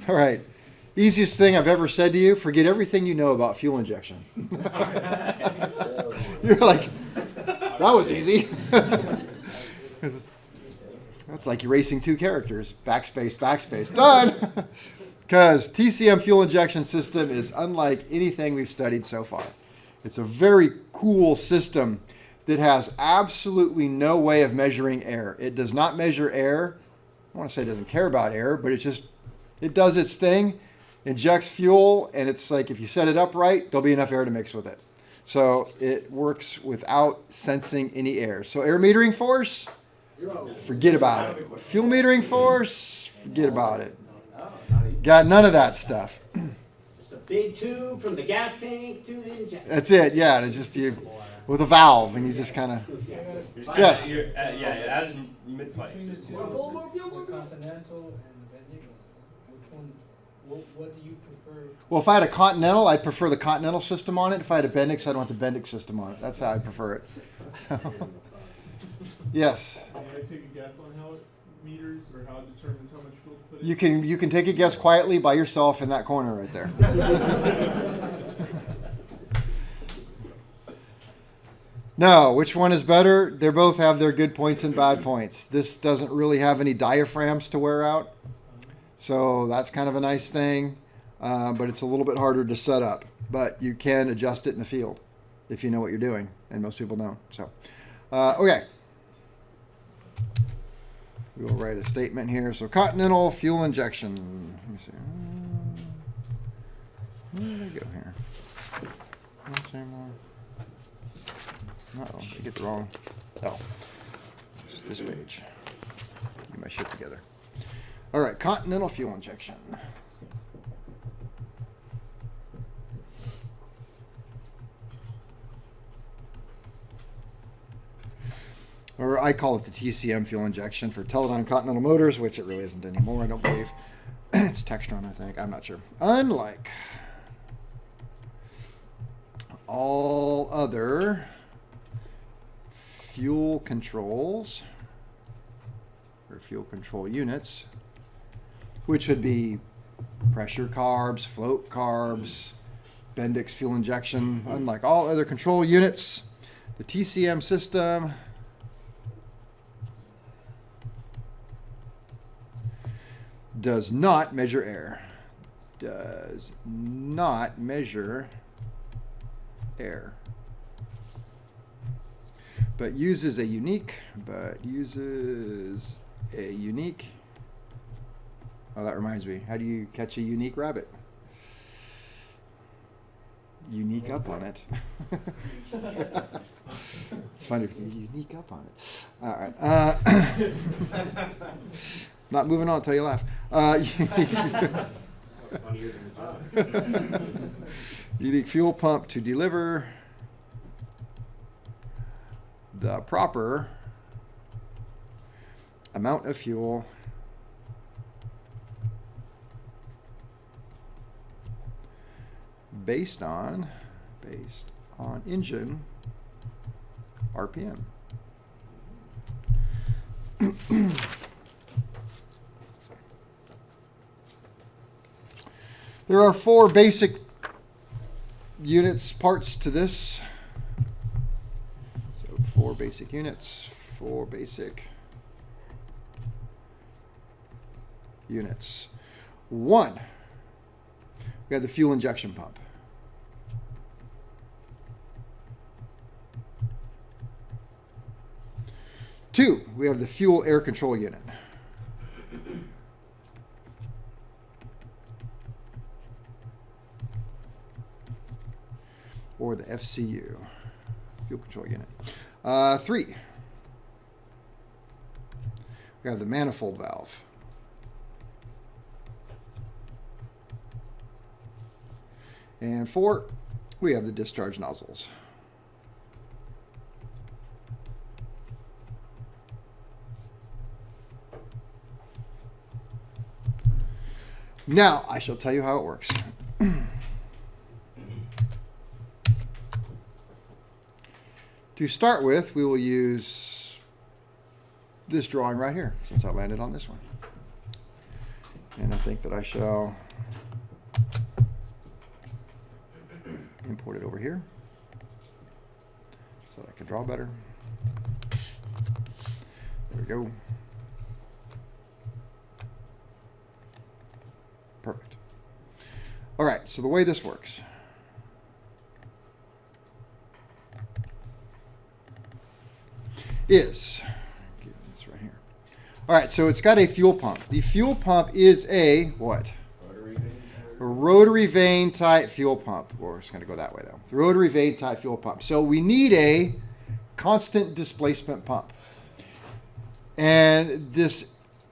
All right. Easiest thing I've ever said to you, forget everything you know about fuel injection. You're like, that was easy. That's like erasing two characters. Backspace, backspace. Done! Because TCM fuel injection system is unlike anything we've studied so far. It's a very cool system that has absolutely no way of measuring air. It does not measure air. I want to say it doesn't care about air, but it does its thing, injects fuel, and it's like if you set it up right, there'll be enough air to mix with it. So it works without sensing any air. So air metering force, forget about it. Fuel metering force, forget about it. Got none of that stuff. Just a big tube from the gas tank to the injector. That's it, yeah. And it's just you with a valve, and you just kind of. Yes. Yeah, add mid-flight. Between the two, the Continental and the Bendix, which one? What do you prefer? Well, if I had a Continental, I'd prefer the Continental system on it. If I had a Bendix, I'd want the Bendix system on it. That's how I'd prefer it. Yes. Can I take a guess on how it meters or how it determines how much fuel to put in? You can take a guess quietly by yourself in that corner right there. No, which one is better? They both have their good points and bad points. This doesn't really have any diaphragms to wear out. So that's kind of a nice thing, but it's a little bit harder to set up. But you can adjust it in the field if you know what you're doing, and most people don't. So, okay. We will write a statement here. So Continental fuel injection. Let me see. Where did I go here? Let's see more. Uh-oh, I get the wrong. Oh, it's this page. Get my shit together. All right, Continental fuel injection. Or I call it the TCM fuel injection for Teledyne Continental Motors, which it really isn't anymore, I don't believe. It's Textron, I think. I'm not sure. Unlike all other fuel controls or fuel control units, which would be pressure carbs, float carbs, Bendix fuel injection. Unlike all other control units, the TCM system does not measure air. Does not measure air. But uses a unique, oh, that reminds me. How do you catch a unique rabbit? Unique up on it. It's funny if you unique up on it. All right. Not moving on until you laugh. Unique fuel pump to deliver the proper amount of fuel based on engine RPM. There are 4 basic parts to this. So 4 basic units, 4 basic units. 1, we have the fuel injection pump. 2, we have the fuel air control unit. Or the FCU, fuel control unit. 3, we have the manifold valve. And 4, we have the discharge nozzles. Now, I shall tell you how it works. To start with, we will use this drawing right here, since I landed on this one. And I think that I shall import it over here so that I can draw better. There we go. Perfect. All right, so the way this works. Is, get this right here. All right, so it's got a fuel pump. The fuel pump is a what? A rotary vane type fuel pump. We're just going to go that way though. The rotary vane type fuel pump. So we need a constant displacement pump. And this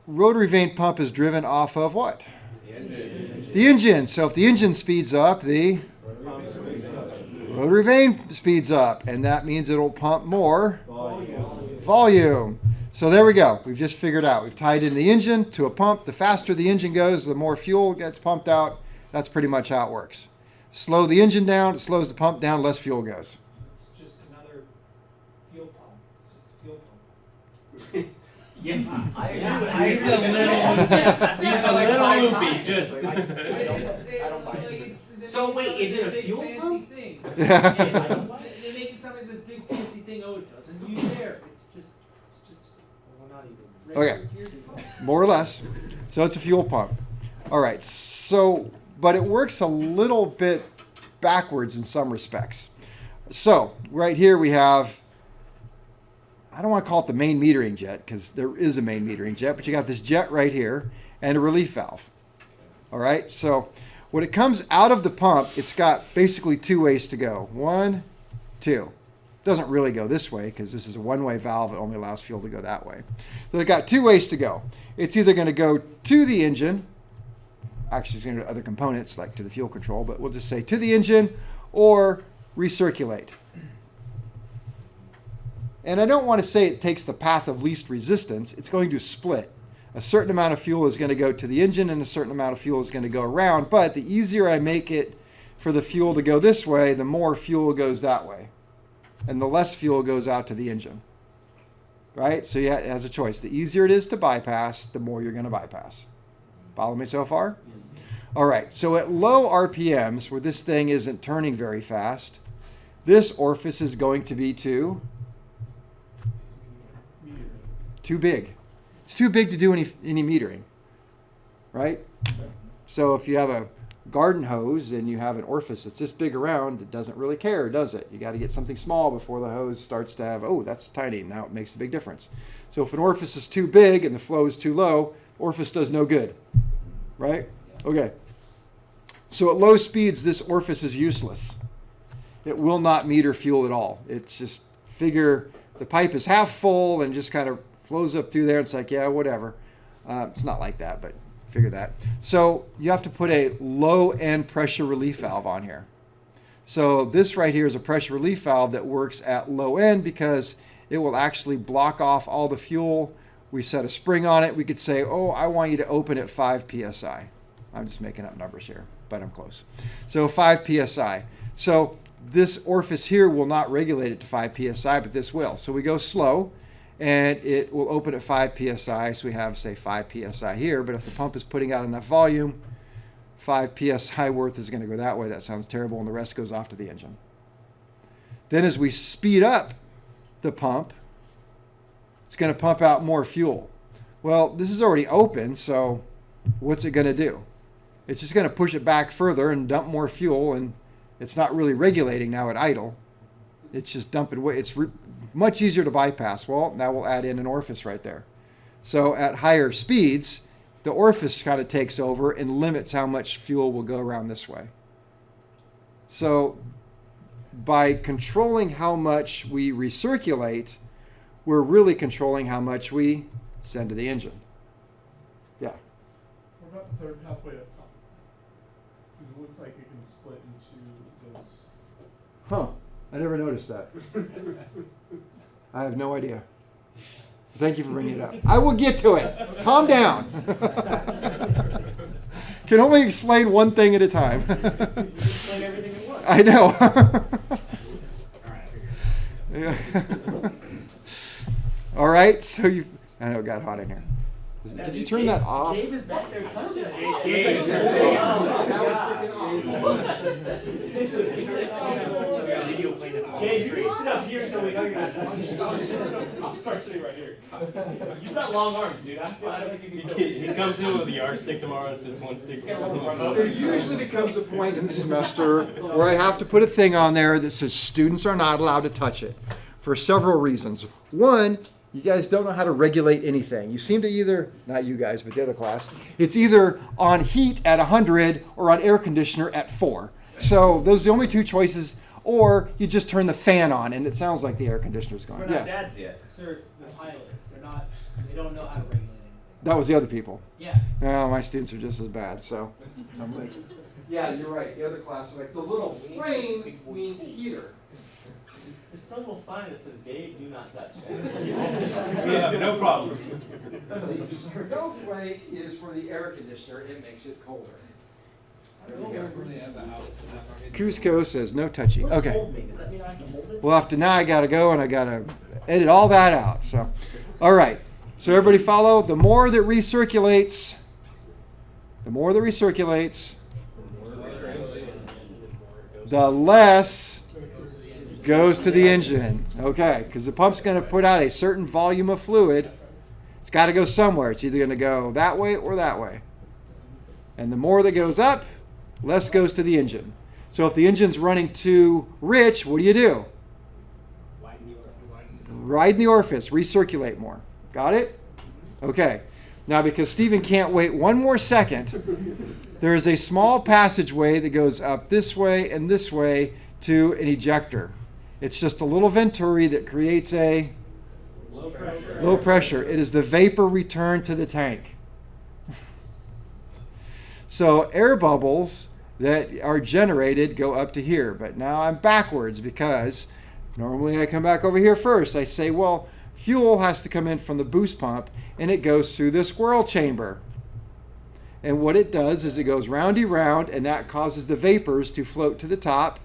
rotary vane pump is driven off of what? The engine. The engine. So if the engine speeds up, the rotary vane speeds up, and that means it'll pump more volume. So there we go. We've just figured out. We've tied in the engine to a pump. The faster the engine goes, the more fuel gets pumped out. That's pretty much how it works. Slow the engine down, it slows the pump down, less fuel goes. It's just another fuel pump. It's just a fuel pump. Yeah. I agree. He's a little loopy, just. I don't buy it. So wait, is it a fuel pump? Yeah. They make it sound like this big fancy thing. Oh, it doesn't use air. It's just well, not even. Okay. regular gear pump. More or less. So it's a fuel pump. All right. So, but it works a little bit backwards in some respects. So right here we have, I don't want to call it the main metering jet because there is a main metering jet, but you got this jet right here and a relief valve. All right. So when it comes out of the pump, it's got basically two ways to go. One, two. Doesn't really go this way because this is a one-way valve. It only allows fuel to go that way. So they've got two ways to go. It's either going to go to the engine. Actually, it's going to other components like to the fuel control, but we'll just say to the engine or recirculate. And I don't want to say it takes the path of least resistance. It's going to split. A certain amount of fuel is going to go to the engine and a certain amount of fuel is going to go around. But the easier I make it for the fuel to go this way, the more fuel goes that way. And the less fuel goes out to the engine. Right? So yeah, it has a choice. The easier it is to bypass, the more you're going to bypass. Follow me so far? All right. So at low RPMs, where this thing isn't turning very fast, this orifice is going to be too big. It's too big to do any metering, right? So if you have a garden hose and you have an orifice that's this big around, it doesn't really care, does it? You got to get something small before the hose starts to have, oh, that's tiny. Now it makes a big difference. So if an orifice is too big and the flow is too low, the orifice does no good, right? Okay. So at low speeds, this orifice is useless. It will not meter fuel at all. It's just figure the pipe is half full and just kind of flows up through there. It's like, yeah, whatever. It's not like that, but figure that. So you have to put a low end pressure relief valve on here. So this right here is a pressure relief valve that works at low end because it will actually block off all the fuel. We set a spring on it. We could say, oh, I want you to open at 5 PSI. I'm just making up numbers here, but I'm close. So 5 PSI. So this orifice here will not regulate it to 5 PSI, but this will. So we go slow. And it will open at 5 PSI, so we have, say, 5 PSI here. But if the pump is putting out enough volume, 5 PSI worth is going to go that way. That sounds terrible, and the rest goes off to the engine. Then as we speed up the pump, it's going to pump out more fuel. Well, this is already open, so what's it going to do? It's just going to push it back further and dump more fuel, and it's not really regulating now at idle. It's just dumping away. It's much easier to bypass. Well, now we'll add in an orifice right there. So at higher speeds, the orifice kind of takes over and limits how much fuel will go around this way. So by controlling how much we recirculate, we're really controlling how much we send to the engine. Yeah. What about the third pathway up top? Because it looks like it can split into those. Huh. I never noticed that. I have no idea. Thank you for bringing it up. I will get to it. Calm down. Can only explain one thing at a time. You explain everything at once. I know. All right. Yeah. All right. So I know it got hot in here. Did you turn that off? Gabe is back there touching it. Gabe. Gabe, you can sit up here so we know you're not touching. I'll start sitting right here. You've got long arms, dude. I feel like you can sit. He comes in with a yardstick tomorrow and sits one stick. There usually becomes a point in the semester where I have to put a thing on there that says students are not allowed to touch it for several reasons. One, you guys don't know how to regulate anything. You seem to either, not you guys, but the other class, it's either on heat at 100 or on air conditioner at 4. So those are the only two choices, or you just turn the fan on and it sounds like the air conditioner's We're going. not Yes, dads yet. Sir, the pilots, they don't know how to regulate anything. that was the other people. Yeah. No, my students are just as bad, so I'm like, yeah, you're right. The other class is like, the little flame means heater. Just put a little sign that says, Gabe, do not touch. Yeah, no problem. The snowflake is for the air conditioner. It makes it colder. There we go. Cusco says no touchy. What's Okay. hold mean? Does that mean I can hold it? Well, after now I gotta go and I gotta edit all that out. So, all right. So everybody follow. The more that recirculates, the less goes to the engine. Okay, because the pump's going to put out a certain volume of fluid. It's got to go somewhere. It's either going to go that way or that way. And the more that goes up, less goes to the engine. So if the engine's running too rich, what do? Widen the orifice, recirculate more. Got it? Okay. Now, because Stephen can't wait one more second, there is a small passageway that goes up this way and this way to an ejector. It's just a little venturi that creates a low pressure. It is the vapor return to the tank. So air bubbles that are generated go up to here. But now I'm backwards because normally I come back over here first. I say, well, fuel has to come in from the boost pump and it goes through the squirrel chamber. And what it does is it goes roundy round and that causes the vapors to float to the top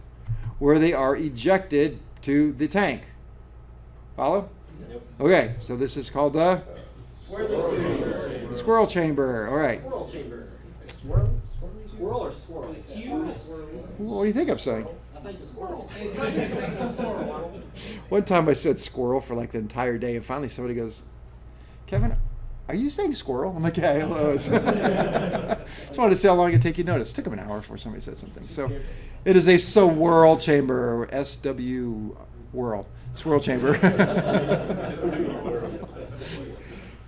where they are ejected to the tank. Follow? Yep. Okay, so this is called the squirrel chamber. All right. Squirrel chamber. Squirrel or swirl? What do you think I'm saying? I think it's a squirrel. One time I said squirrel for like the entire day, and finally somebody goes, Kevin, are you saying squirrel? I'm like, yeah, I was. Just wanted to see how long it'd take you to notice. It took him an hour before somebody said something. So it is a swirl chamber, or SW whirl, swirl chamber.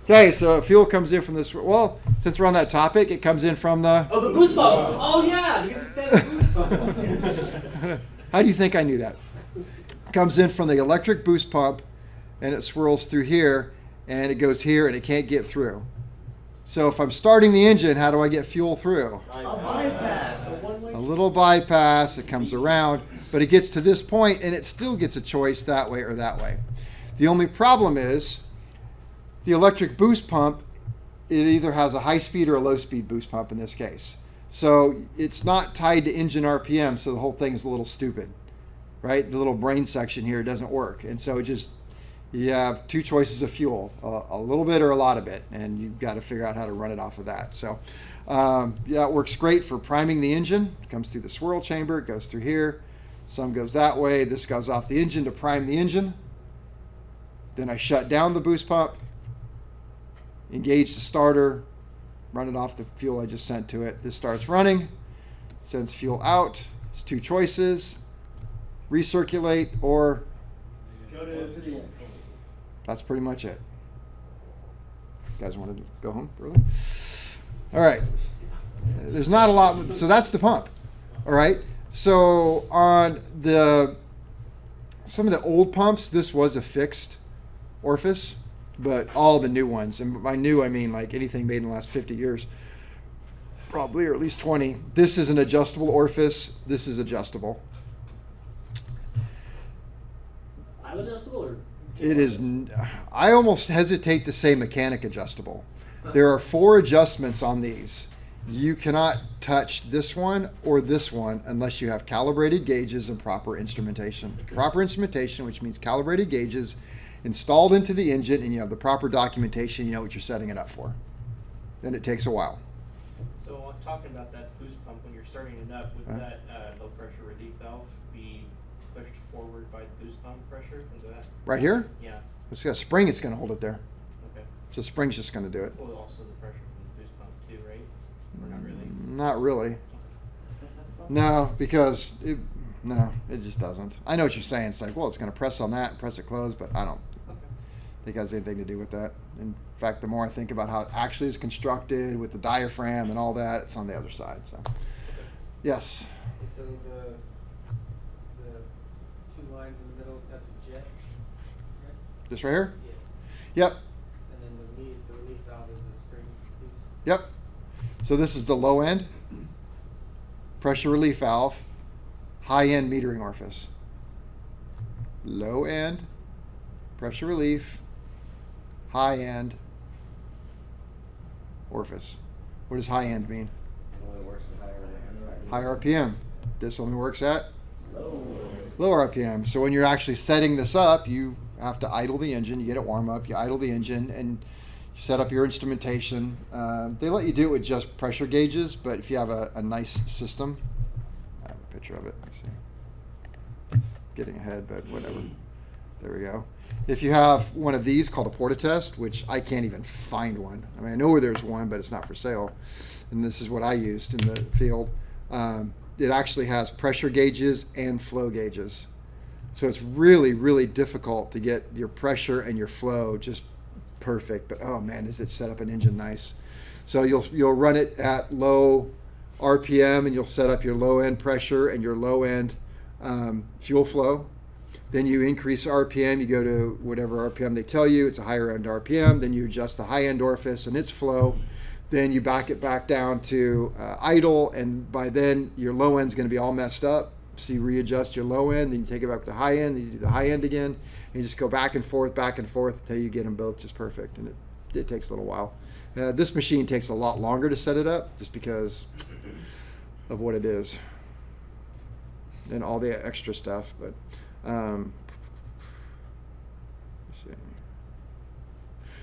Okay, so fuel comes in from this. Well, since we're on that topic, it comes in from the. Oh, the boost pump. Oh yeah, because it says boost pump. How do you think I knew that? It comes in from the electric boost pump, and it swirls through here, and it goes here, and it can't get through. So if I'm starting the engine, how do I get fuel through? A bypass. A one-way. A little bypass. It comes around, but it gets to this point, and it still gets a choice that way or that way. The only problem is the electric boost pump, it either has a high-speed or a low-speed boost pump in this case. So it's not tied to engine RPM, so the whole thing is a little stupid, right? The little brain section here doesn't work. And so it just, you have two choices of fuel, a little bit or a lot of it, and you've got to figure out how to run it off of that. So yeah, it works great for priming the engine. It comes through the swirl chamber, it goes through here. Some goes that way. This goes off the engine to prime the engine. Then I shut down the boost pump, engage the starter, run it off the fuel I just sent to it. This starts running, sends fuel out. It's two choices, recirculate or Go to the end. that's pretty much it. You guys want to go home early? All right. There's not a lot, so that's the pump. All right. So on some of the old pumps, this was a fixed orifice. But all the new ones, and by new I mean like anything made in the last 50 years, probably, or at least 20. This is an adjustable orifice. This is adjustable. I'm adjustable or? It is, I almost hesitate to say mechanic adjustable. There are 4 adjustments on these. You cannot touch this one or this one unless you have calibrated gauges and proper instrumentation. Proper instrumentation, which means calibrated gauges, installed into the engine, and you have the proper documentation, you know what you're setting it up for. and it takes a while. So talking about that boost pump, when you're starting it up, would Huh? that low pressure relief valve be pushed forward by the boost pump pressure? Is that? Right here, Yeah. it's got a spring. It's going to hold it there. Okay. So the spring's just going to do it. Well, also the pressure from the boost pump too, right? Or not really? Not really. That's the problem. No, because it just doesn't. I know what you're saying. It's like, well, it's going to press on that and press it closed, but I don't Okay. think it has anything to do with that. In fact, the more I think about how it actually is constructed with the diaphragm and all that, it's on the other side. So, yes. So the two lines in the middle, that's a jet, right? This right here? Yeah. Yep. And then the relief valve is the spring piece. Yep. So this is the low end pressure relief valve, high end metering orifice. Low end pressure relief, high end orifice. What does high end mean? It only works at High RPM. This only works at low. low RPM. So when you're actually setting this up, you have to idle the engine, you get it warm up, you idle the engine, and you set up your instrumentation. They let you do it with just pressure gauges, but if you have a nice system, I have a picture of it. Let's see. Getting ahead, but whatever. There we go. If you have one of these called a portatest, which I can't even find one. I mean, I know where there's one, but it's not for sale. And this is what I used in the field. It actually has pressure gauges and flow gauges. So it's really, really difficult to get your pressure and your flow just perfect. But oh man, does it set up an engine nice. So you'll run it at low RPM and you'll set up your low end pressure and your low end fuel flow. Then you increase RPM, you go to whatever RPM they tell you, it's a higher end RPM, then you adjust the high end orifice and its flow. Then you back it back down to idle, and by then your low end's going to be all messed up. So you readjust your low end, then you take it back to high end, and you do the high end again, and you just go back and forth until you get them both just perfect, and it takes a little while. This machine takes a lot longer to set it up just because of what it is and all the extra stuff. But let's see.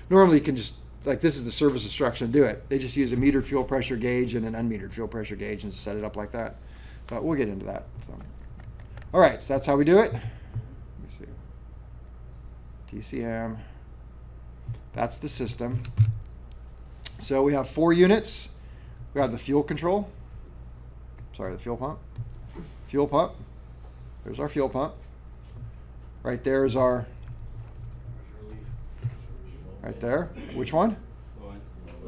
Normally you can just, like, this is the service instruction to do it. They just use a metered fuel pressure gauge and an unmetered fuel pressure gauge and set it up like that. But we'll get into that. So, all right, so that's how we do it. Let me see. TCM. That's the system. So we have 4 units. We have the fuel control. Sorry, the fuel pump. Fuel pump. There's our fuel pump. Right there is our. Right there. Which one?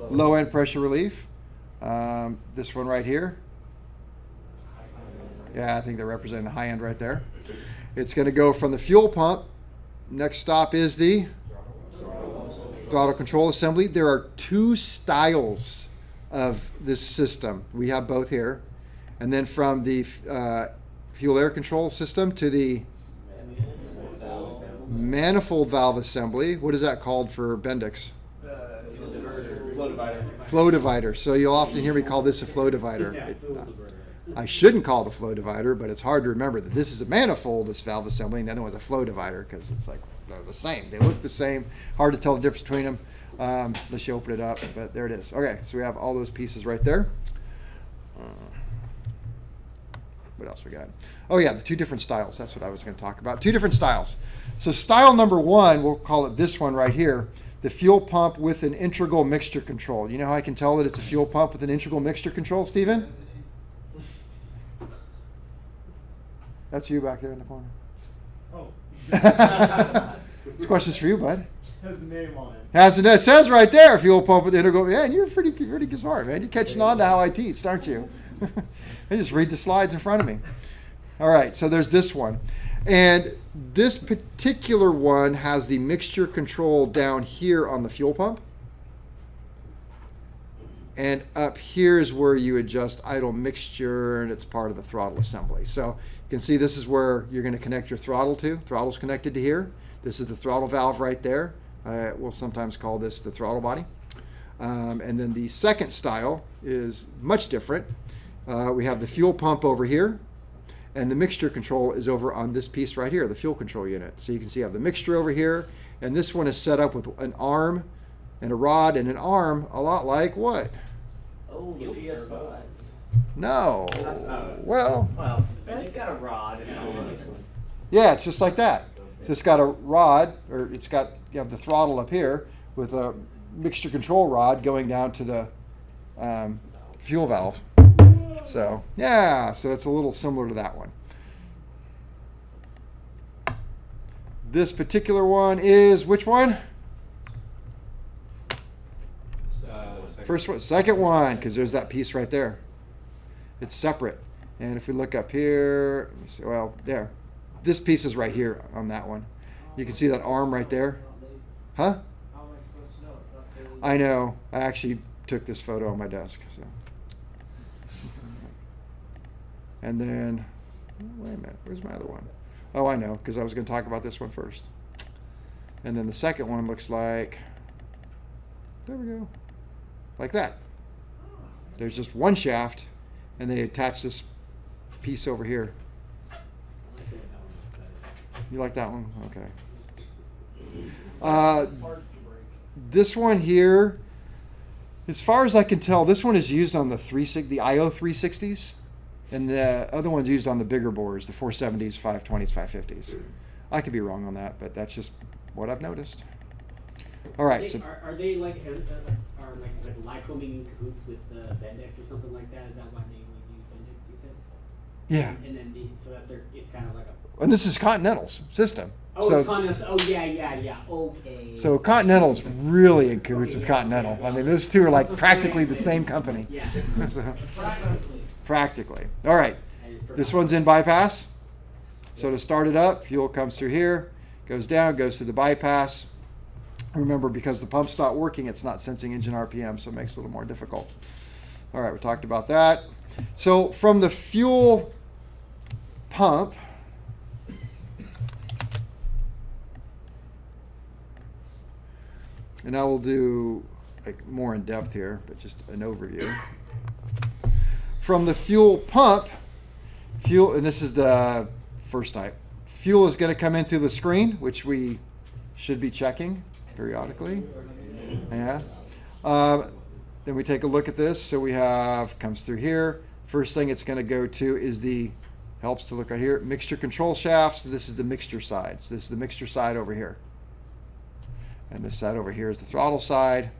Low end pressure relief. This one right here. Yeah, I think they're representing the high end right there. It's going to go from the fuel pump. Next stop is the throttle control assembly. There are 2 styles of this system. We have both here. And then from the fuel air control system to the manifold valve assembly. What is that called for Bendix? Flow divider. Flow divider. So you'll often hear me call this a flow divider. I shouldn't call it a flow divider, but it's hard to remember that this is a manifold, this valve assembly, and the other one's a flow divider because it's like they're the same. They look the same. Hard to tell the difference between them unless you open it up, but there it is. Okay, so we have all those pieces right there. What else we got? Oh yeah, the 2 different styles. That's what I was going to talk about. 2 different styles. So style number 1, we'll call it this one right here, the fuel pump with an integral mixture control. You know how I can tell that it's a fuel pump with an integral mixture control, Stephen? That's you back there in the corner. Oh. This question's for you, bud. Has the name on it. It says right there, fuel pump with integral. Yeah, and you're pretty smart, man. You're catching on to how I teach, aren't you? I just read the slides in front of me. All right, so there's this one. And this particular one has the mixture control down here on the fuel pump. And up here is where you adjust idle mixture, and it's part of the throttle assembly. So you can see this is where you're going to connect your throttle to. Throttle's connected to here. This is the throttle valve right there. We'll sometimes call this the throttle body. And then the second style is much different. We have the fuel pump over here, and the mixture control is over on this piece right here, the fuel control unit. So you can see I have the mixture over here, and this one is set up with an arm and a rod and an arm, a lot like what? Oh, the PS5. No. Well, Well, it's got a rod and all. yeah, it's just like that. So it's got a rod, or you have the throttle up here with a mixture control rod going down to the fuel valve. So yeah, so it's a little similar to that one. This particular one is which one? First one, second one, because there's that piece right there. It's separate. And if we look up here, let me see, well, there. This piece is right here on that one. You can see that arm right there. Huh? How am I supposed to know? It's not clearly. I know. I actually took this photo on my desk. So. And then, wait a minute, where's my other one? Oh, I know, because I was going to talk about this one first. And then the second one looks like, there we go, like that. There's just one shaft, and they attach this piece over here. You like that one? Okay. Parts to break. This one here, as far as I can tell, this one is used on the IO 360s, and the other one's used on the bigger bores, the 470s, 520s, 550s. I could be wrong on that, but that's just what I've noticed. All right. So Are they like Lycoming in cahoots with Bendix or something like that? Is that why they always use Bendix? You said. yeah, And then so that it's kind of like a. and this is Continental's system. Oh, so, it's Continental. Oh, yeah. Okay. So Continental's really in cahoots with Continental. I mean, those two are like practically the same company. Yeah. So, Practically. practically. All right. This one's in bypass. So to start it up, fuel comes through here, goes down, goes to the bypass. Remember, because the pump's not working, it's not sensing engine RPM, so it makes it a little more difficult. All right, we talked about that. So from the fuel pump, and I will do like more in depth here, but just an overview. From the fuel pump, and this is the first type. Fuel is going to come into the screen, which we should be checking periodically. Yeah. Then we take a look at this. So we have, comes through here. First thing it's going to go to is helps to look right here, mixture control shafts. So this is the mixture side. So this is the mixture side over here. And this side over here is the throttle side.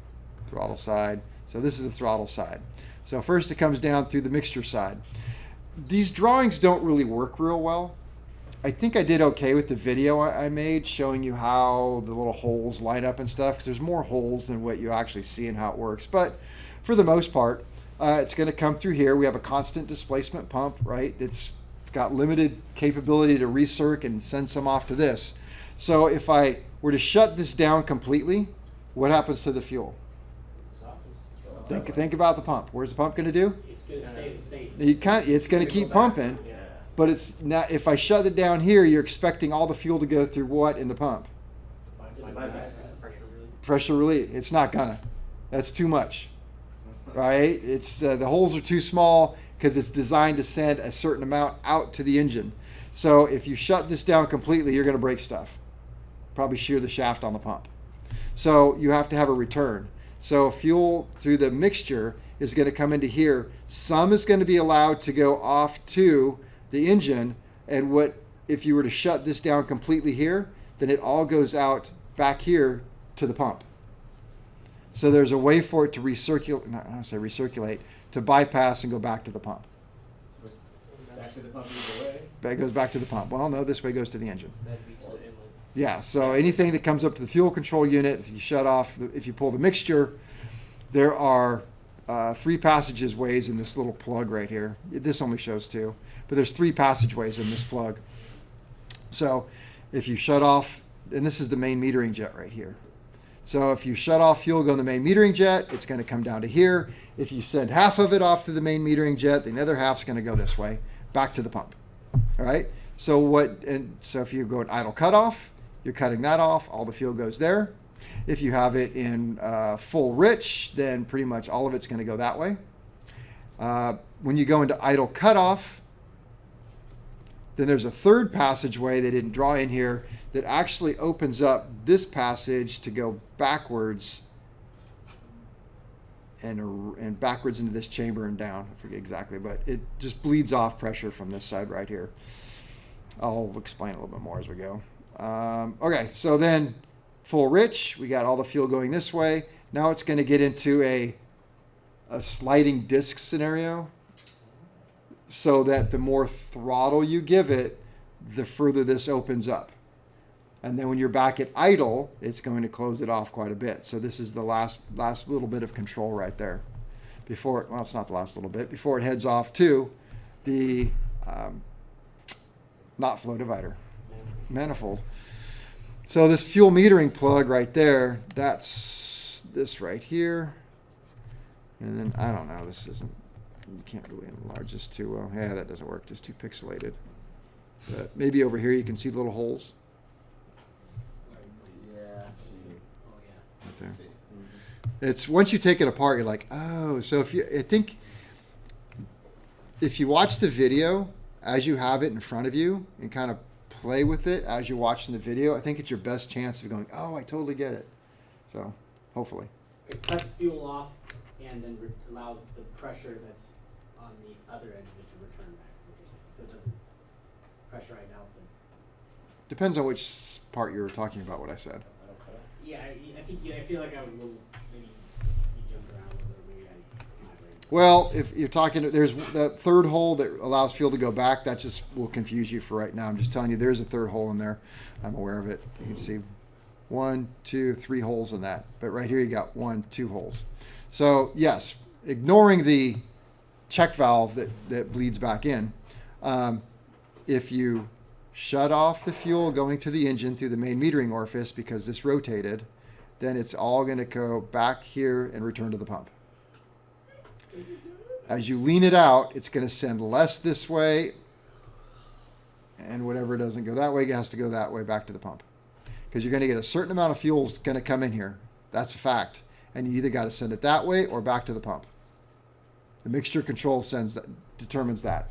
So this is the throttle side. So first it comes down through the mixture side. These drawings don't really work real well. I think I did okay with the video I made showing you how the little holes line up and stuff, because there's more holes than what you actually see and how it works. But for the most part, it's going to come through here. We have a constant displacement pump, right? It's got limited capability to recirc and send some off to this. So if I were to shut this down completely, what happens to the fuel? Think about the pump. Where's the pump going to do? It's going to stay the same. It's going to keep pumping. Yeah. But it's not. If I shut it down here, you're expecting all the fuel to go through what in the pump? Pressure relief. It's not gonna. That's too much, right? It's the holes are too small because it's designed to send a certain amount out to the engine. So if you shut this down completely, you're going to break stuff. Probably shear the shaft on the pump. So you have to have a return. So fuel through the mixture is going to come into here. Some is going to be allowed to go off to the engine, and what if you were to shut this down completely here, then it all goes out back here to the pump. So there's a way for it to recirculate, to bypass and go back to the pump. Back to the pump either way. It goes back to the pump. Well, no, this way goes to the engine. Yeah, so anything that comes up to the fuel control unit, if you shut off, if you pull the mixture, there are 3 passageways in this little plug right here. This only shows 2, but there's 3 passageways in this plug. So if you shut off, and this is the main metering jet right here. So if you shut off fuel, go in the main metering jet, it's going to come down to here. If you send half of it off to the main metering jet, then the other half's going to go this way, back to the pump. All right. So if you go at idle cutoff, you're cutting that off. All the fuel goes there. If you have it in full rich, then pretty much all of it's going to go that way. When you go into idle cutoff, then there's a 3rd passageway they didn't draw in here that actually opens up this passage to go backwards and backwards into this chamber and down. I forget exactly, but it just bleeds off pressure from this side right here. I'll explain a little bit more as we go. Okay, so then full rich, we got all the fuel going this way. Now it's going to get into a sliding disc scenario, so that the more throttle you give it, the further this opens up. And then when you're back at idle, it's going to close it off quite a bit. So this is the last little bit of control right there. Before, well, it's not the last little bit, before it heads off to the not flow divider, manifold. So this fuel metering plug right there, that's this right here. And then, I don't know, this isn't, you can't really enlarge this too well. Yeah, that doesn't work, just too pixelated. But maybe over here you can see the little holes Yeah. Oh yeah. right there. See. It's once you take it apart, you're like, oh. So I think if you watch the video as you have it in front of you and kind of play with it as you're watching the video, I think it's your best chance of going, oh, I totally get it. So hopefully. It cuts fuel off and then allows the pressure that's on the other end of it to return back. So it doesn't pressurize out the. Depends on which part you're talking about. What I said. Okay. Yeah, I think I feel like I was a little maybe you jumped around a little bit. Maybe I migrated. Well, if you're talking, there's that third hole that allows fuel to go back. That just will confuse you for right now. I'm just telling you, there's a third hole in there. I'm aware of it. You can see 1, 2, 3 holes in that. But right here you got 1, 2 holes. So yes, ignoring the check valve that bleeds back in, if you shut off the fuel going to the engine through the main metering orifice because this rotated, then it's all going to go back here and return to the pump. As you lean it out, it's going to send less this way, and whatever doesn't go that way has to go that way back to the pump. Because you're going to get a certain amount of fuel is going to come in here. That's a fact. And you either got to send it that way or back to the pump. The mixture control determines that.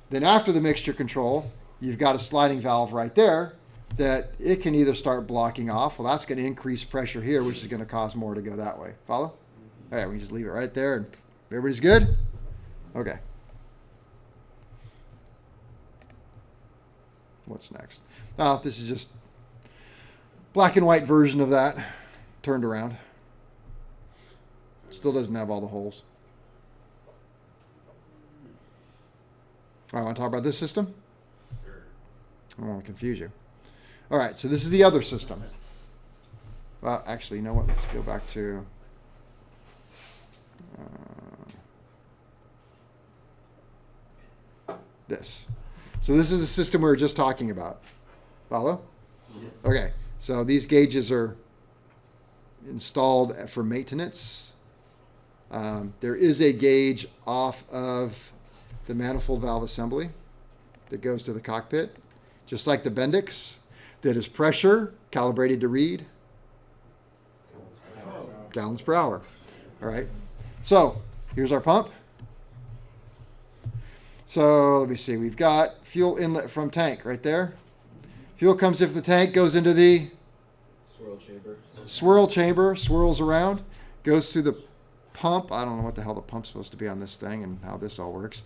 Then after the mixture control, you've got a sliding valve right there that it can either start blocking off. Well, that's going to increase pressure here, which is going to cause more to go that way. Follow? All right, we just leave it right there, and everybody's good? Okay. What's next? Oh, this is just black and white version of that turned around. Still doesn't have all the holes. All right, want to talk about this system? I don't want to confuse you. All right, so this is the other system. Well, actually, you know what? Let's go back to this. So this is the system we were just talking about. Follow? Yes. Okay, so these gauges are installed for maintenance. There is a gauge off of the manifold valve assembly that goes to the cockpit, just like the Bendix, that is pressure calibrated to read gallons per hour. All right, so here's our pump. So let me see, we've got fuel inlet from tank right there. Fuel comes in from the tank, goes into the swirl chamber, swirls around, goes through the pump. I don't know what the hell the pump's supposed to be on this thing and how this all works.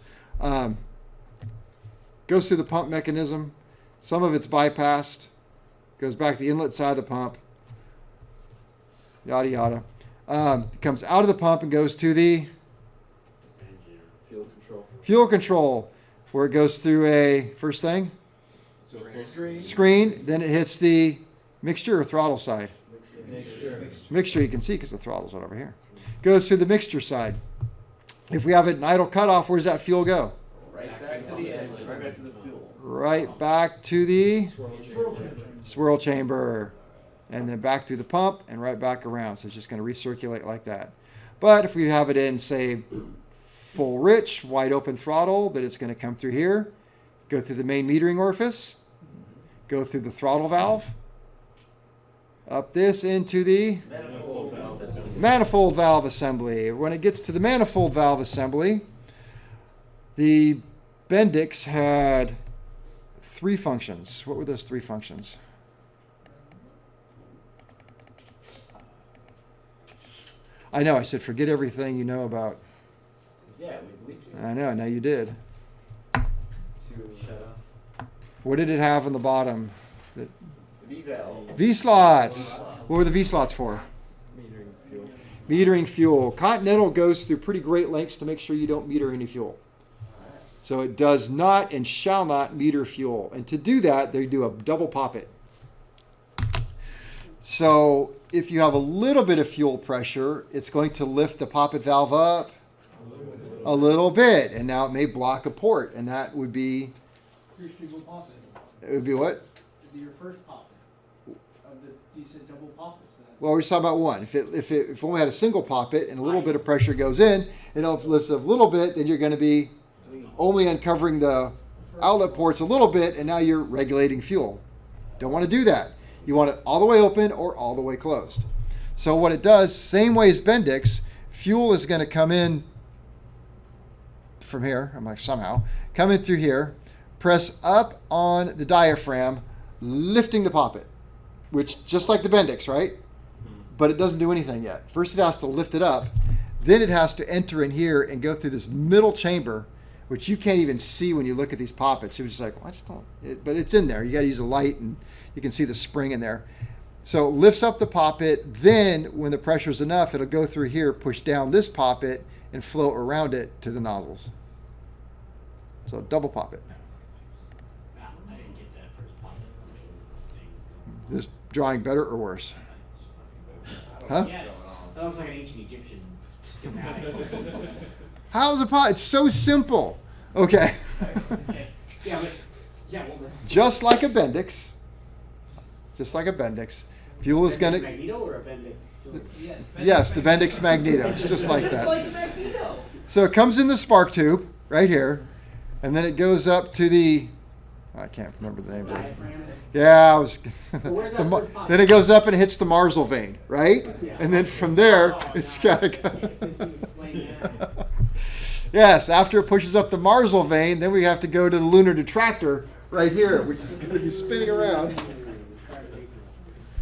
Goes through the pump mechanism. Some of it's bypassed. Goes back to the inlet side of the pump. Yada, yada. Comes out of the pump and goes to the fuel control, where it goes through a, first thing, screen. Then it hits the mixture or throttle side. Mixture you can see because the throttle's right over here. Goes through the mixture side. If we have an idle cutoff, where does that fuel go? Right back to the engine. Right back to the fuel. Right back to the swirl chamber. And then back through the pump and right back around. So it's just going to recirculate like that. But if we have it in, say, full rich, wide open throttle, that it's going to come through here, go through the main metering orifice, go through the throttle valve, up this into the manifold valve assembly. When it gets to the manifold valve assembly, the Bendix had 3 functions. What were those 3 functions? I know, I said, forget everything you know about. Yeah, we believe you. I know, now you did. To shut off. What did it have on the bottom? The V-valve. V-slots. What were the V-slots for? Metering fuel. Metering fuel. Continental goes through pretty great lengths to make sure you don't meter any fuel. So it does not and shall not meter fuel. And to do that, they do a double poppet. So if you have a little bit of fuel pressure, it's going to lift the poppet valve up a little bit. And now it may block a port. And that would be, Your single poppet. it would be what? It'd be your first poppet of the decent double poppets. Well, we're just talking about one. If it only had a single poppet and a little bit of pressure goes in, it lifts a little bit, then you're going to be only uncovering the outlet ports a little bit, and now you're regulating fuel. Don't want to do that. You want it all the way open or all the way closed. So what it does, same way as Bendix, fuel is going to come in from here. I'm like, somehow. Come in through here, press up on the diaphragm, lifting the poppet, which just like the Bendix, right? But it doesn't do anything yet. First it has to lift it up. Then it has to enter in here and go through this middle chamber, which you can't even see when you look at these poppets. You're just like, well, I just don't. But it's in there. You got to use a light, and you can see the spring in there. So it lifts up the poppet. Then when the pressure's enough, it'll go through here, push down this poppet, and float around it to the nozzles. So double poppet. Wow, I didn't get that first poppet function thing. This drawing better or worse? Huh? Yes, that looks like an ancient Egyptian schematic. How's a pot? It's so simple. Okay. Yeah, but well, Just like a Bendix. Just like a Bendix. Fuel is going to. Magneto or a Bendix? Yes. Yes, the Bendix Magneto. It's just like Just that. like Magneto. So it comes in the spark tube right here, and then it goes up to the. I can't remember the name of it. Diaphragm. Yeah, I was. where's that first poppet? Then it goes up and it hits the Marsal vein, right? Yeah. And then from there, Oh, it's no. got to go. Since you explained that. Yes, after it pushes up the Marsal vein, then we have to go to the lunar detractor right here, which is going to be spinning around.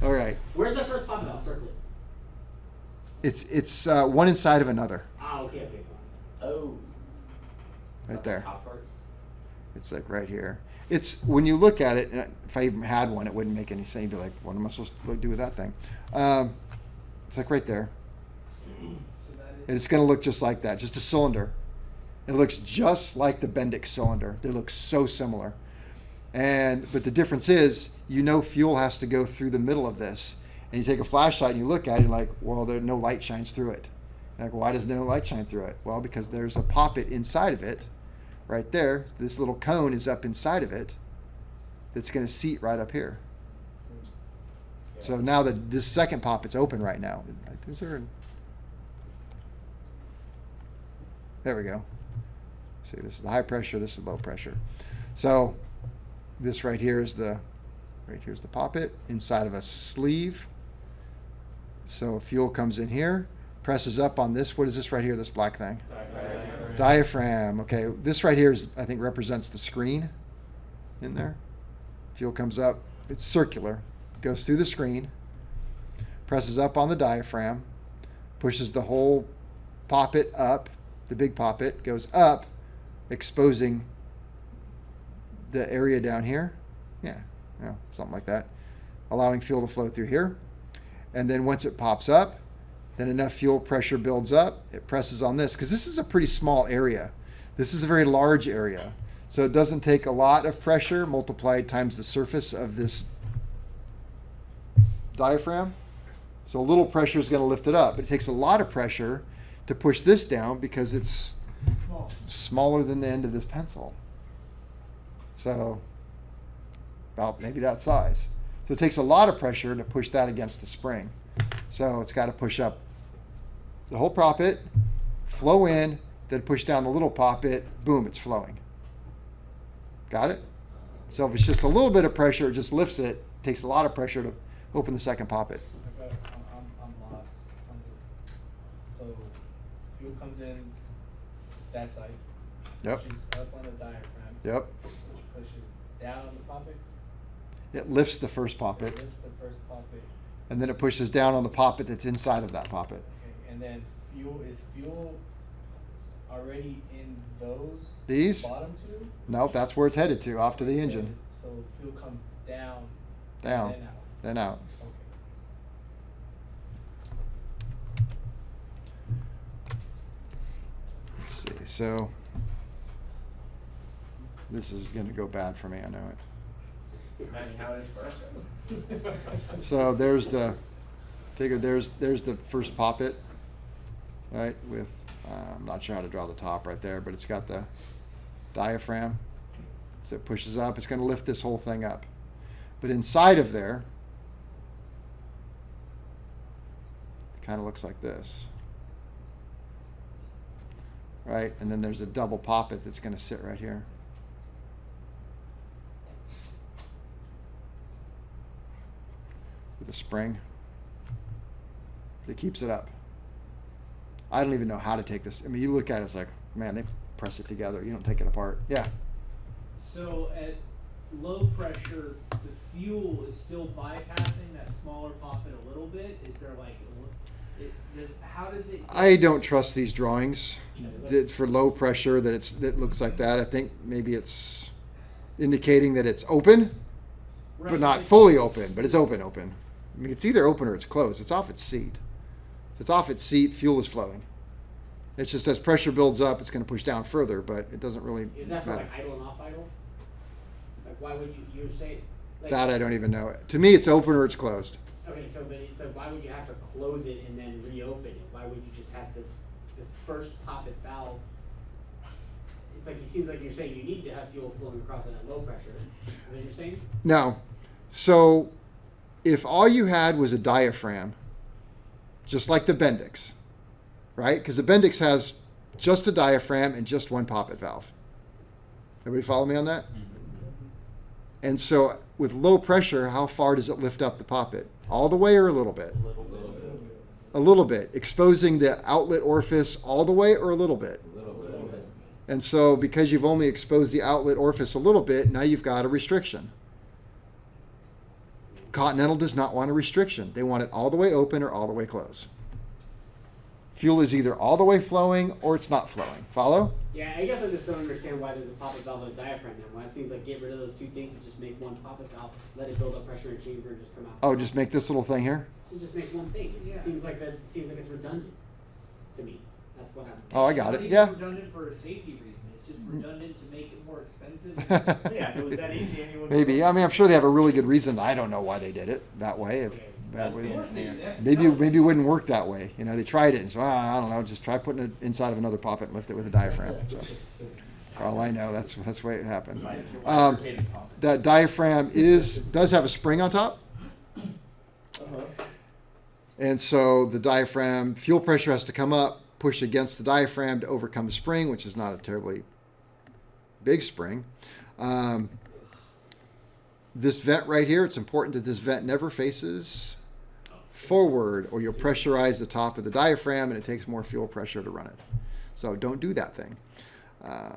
All right. Where's that first poppet on the circlet? It's one inside of another. Ah, okay. Oh. Is Right that there. The top part? It's like right here. It's when you look at it, and if I even had one, it wouldn't make any sense. You'd be like, what am I supposed to do with that thing? It's like right there. So that And it's going to look just like that, just a cylinder. It looks just like the Bendix cylinder. They look so similar. But the difference is, fuel has to go through the middle of this. And you take a flashlight and you look at it, and you're like, well, no light shines through it. You're like, why does no light shine through it? Well, because there's a poppet inside of it, right there. This little cone is up inside of it that's going to seat right up here. So now this second poppet's open right now. There we go. See, this is the high pressure, this is low pressure. So this right here is here's the poppet inside of a sleeve. So fuel comes in here, presses up on this. What is this right here, this black thing? Diaphragm. Okay, this right here I think represents the screen in there. Fuel comes up, it's circular, goes through the screen, presses up on the diaphragm, pushes the whole poppet up, the big poppet goes up, exposing the area down here. Yeah, something like that. Allowing fuel to flow through here. And then once it pops up, then enough fuel pressure builds up, it presses on this, because this is a pretty small area. This is a very large area. So it doesn't take a lot of pressure multiplied times the surface of this diaphragm. So a little pressure is going to lift it up, but it takes a lot of pressure to push this down because it's Small. smaller than the end of this pencil. So about maybe that size. So it takes a lot of pressure to push that against the spring. So it's got to push up the whole poppet, flow in, then push down the little poppet, boom, it's flowing. Got it? So if it's just a little bit of pressure, it just lifts it. It takes a lot of pressure to open the second poppet. Okay, I'm lost. So fuel comes in that side. Yep. Pushes up on the diaphragm. Yep. Which pushes down on the poppet. It lifts the first poppet, Lifts the first poppet. and then it pushes down on the poppet that's inside of that poppet. Okay, And then is fuel already in those These? bottom two? Nope, that's where it's headed to, off to the engine. So fuel comes down. Down, And then out. then out. Okay. Let's see, so this is gonna go bad for me, I know it. Imagine how it is for us right now. So there's the, there's the first poppet, right, with, I'm not sure how to draw the top right there, but it's got the diaphragm. So it pushes up, it's gonna lift this whole thing up. But inside of there, it kind of looks like this. Right, and then there's a double poppet that's gonna sit right here. With a spring that keeps it up. I don't even know how to take this. I mean, you look at it, it's like, man, they press it together. You don't take it apart. Yeah. So at low pressure, the fuel is still bypassing that smaller poppet a little bit? Is there like, how does it? I don't trust these drawings that for low pressure that looks like that. I think maybe it's indicating that it's open, Right, but not fully open, but it's open. I mean, it's either open or it's closed. It's off its seat. So it's off its seat, fuel is flowing. It's just as pressure builds up, it's going to push down further, but it doesn't really Is that for matter. like idle and off idle? Like why would you say, like, That I don't even know. To me, it's open or it's closed. okay, so why would you have to close it and then reopen it? Why would you just have this first poppet valve? It's like, it seems like you're saying you need to have fuel flowing across it at low pressure. Is that what you're saying? No. So if all you had was a diaphragm, just like the Bendix, right? Because the Bendix has just a diaphragm and just one poppet valve. Everybody follow me on that? And so with low pressure, how far does it lift up the poppet? All the way or a little bit? A little bit. Exposing the outlet orifice all the way or a little bit? And so because you've only exposed the outlet orifice a little bit, now you've got a restriction. Continental does not want a restriction. They want it all the way open or all the way closed. Fuel is either all the way flowing or it's not flowing. Follow? Yeah, I guess I just don't understand why there's a poppet valve and a diaphragm then. Why it seems like get rid of those two things and just make one poppet valve, let it build up pressure in a chamber and just come out. Oh, just make this little thing here? You just make one thing. It Yeah. seems like it's redundant to me. That's what I'm. Oh, I got Not it. even Yeah. redundant for a safety reason, it's just redundant to make it more expensive. Yeah, if it was that easy, anyone would. Maybe. I mean, I'm sure they have a really good reason. I don't know why they did it that way. If Okay. that That's way the Of course they do that. maybe it wouldn't work that way. You know, they tried it and so I don't know. Just try putting it inside of another poppet and lift it with a diaphragm. So, for all I know, that's the way it happened. That diaphragm does have a spring on top. And so the diaphragm, fuel pressure has to come up, push against the diaphragm to overcome the spring, which is not a terribly big spring. This vent right here, it's important that this vent never faces forward or you'll pressurize the top of the diaphragm and it takes more fuel pressure to run it. So don't do that thing. I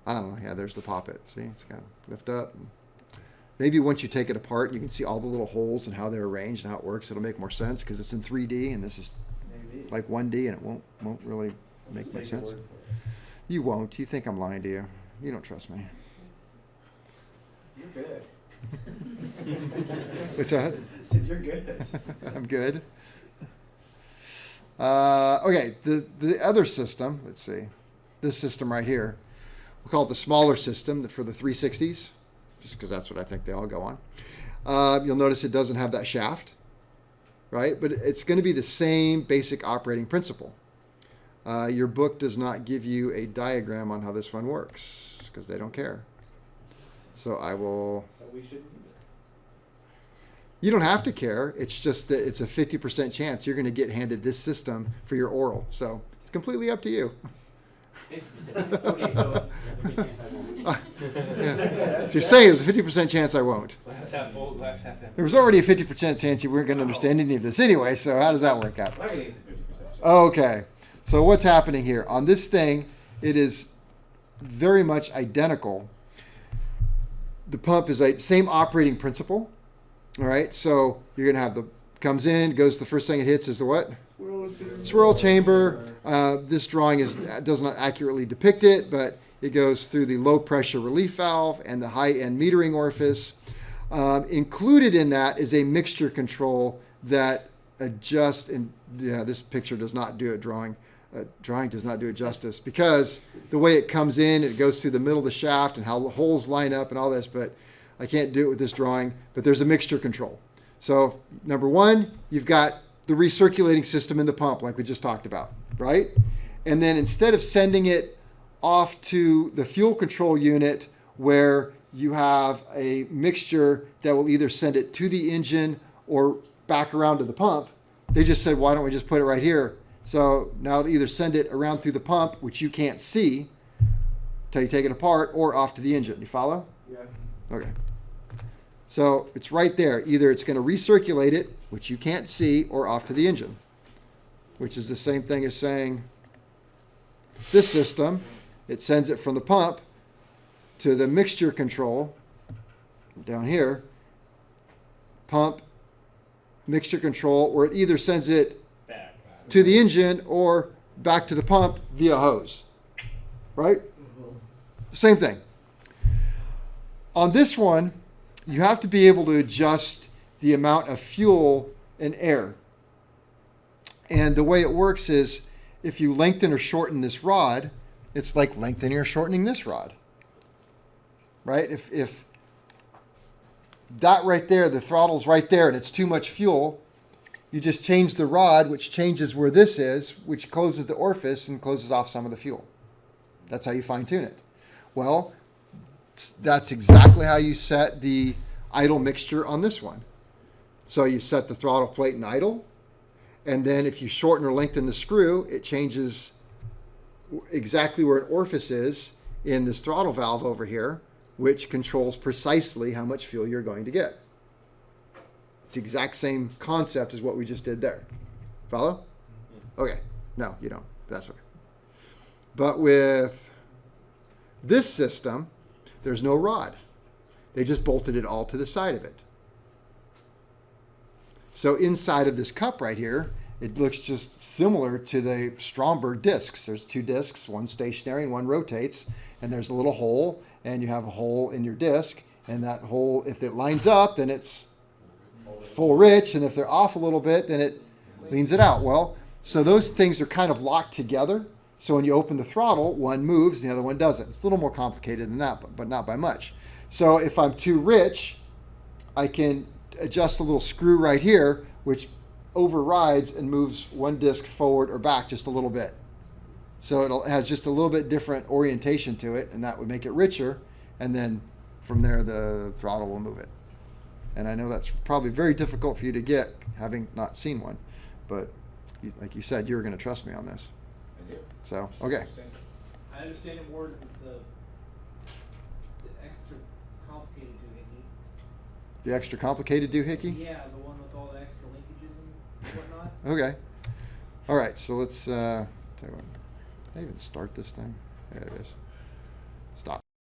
don't know. Yeah, there's the poppet. See, it's got to lift up. Maybe once you take it apart, you can see all the little holes and how they're arranged and how it works. It'll make more sense because it's in 3D and this is like 1D and it won't really make much sense. You won't. You think I'm lying to you. You don't trust me. You're good. What's that? I said you're good. I'm good. Okay, the other system, let's see. This system right here, we'll call it the smaller system for the 360s, just because that's what I think they all go on. You'll notice it doesn't have that shaft, right? But it's going to be the same basic operating principle. Your book does not give you a diagram on how this one works, because they don't care. So I will... So we shouldn't either. You don't have to care. It's just that it's a 50% chance you're going to get handed this system for your oral. So it's completely up to you. 50%. Okay, so there's a good chance I won't. Yeah. So you're saying there's a 50% chance I won't. Glass half full, glass half empty. There was already a 50% chance you weren't going to understand any of this anyway, so how does that work out? Everything's a 50%. Okay, so what's happening here? On this thing, it is very much identical. The pump is a same operating principle. All right, so you're going to have the comes in, goes, the first thing it hits is the what? Swirl chamber. Swirl chamber. This drawing does not accurately depict it, but it goes through the low pressure relief valve and the high end metering orifice. Included in that is a mixture control that adjusts, and yeah, this picture does not do it, drawing does not do it justice, because the way it comes in, it goes through the middle of the shaft and how the holes line up and all this, but I can't do it with this drawing, but there's a mixture control. So number one, you've got the recirculating system in the pump like we just talked about, right? And then instead of sending it off to the fuel control unit where you have a mixture that will either send it to the engine or back around to the pump, they just said, why don't we just put it right here? So now it'll either send it around through the pump, which you can't see until you take it apart, or off to the engine. You follow? Yeah. Okay. So it's right there. Either it's going to recirculate it, which you can't see, or off to the engine, which is the same thing as saying this system, it sends it from the pump to the mixture control down here, pump, mixture control, or it either sends it Back. to the engine or back to the pump via hose, right? Same thing. On this one, you have to be able to adjust the amount of fuel and air. And the way it works is if you lengthen or shorten this rod, it's like lengthening or shortening this rod, right? If that right there, the throttle's right there and it's too much fuel, you just change the rod, which changes where this is, which closes the orifice and closes off some of the fuel. That's how you fine tune it. Well, that's exactly how you set the idle mixture on this one. So you set the throttle plate in idle, and then if you shorten or lengthen the screw, it changes exactly where an orifice is in this throttle valve over here, which controls precisely how much fuel you're going to get. It's the exact same concept as what we just did there. Follow? Okay. No, you don't. That's okay. But with this system, there's no rod. They just bolted it all to the side of it. So inside of this cup right here, it looks just similar to the Stromberg discs. There's two discs, one stationary and one rotates, and there's a little hole, and you have a hole in your disc, and that hole, if it lines up, then it's full rich, and if they're off a little bit, then it leans it out. Well, so those things are kind of locked together. So when you open the throttle, one moves, the other one doesn't. It's a little more complicated than that, but not by much. So if I'm too rich, I can adjust a little screw right here, which overrides and moves one disc forward or back just a little bit. So it has just a little bit different orientation to it, and that would make it richer. And then from there, the throttle will move it. And I know that's probably very difficult for you to get, having not seen one. But like you said, you're going to trust me on this. I do. So, okay. I understand it more than the extra complicated doohickey. The extra complicated doohickey? Yeah, the one with all the extra linkages and whatnot. Okay. All right, so let's tell you what. Did I even start this thing? There it is.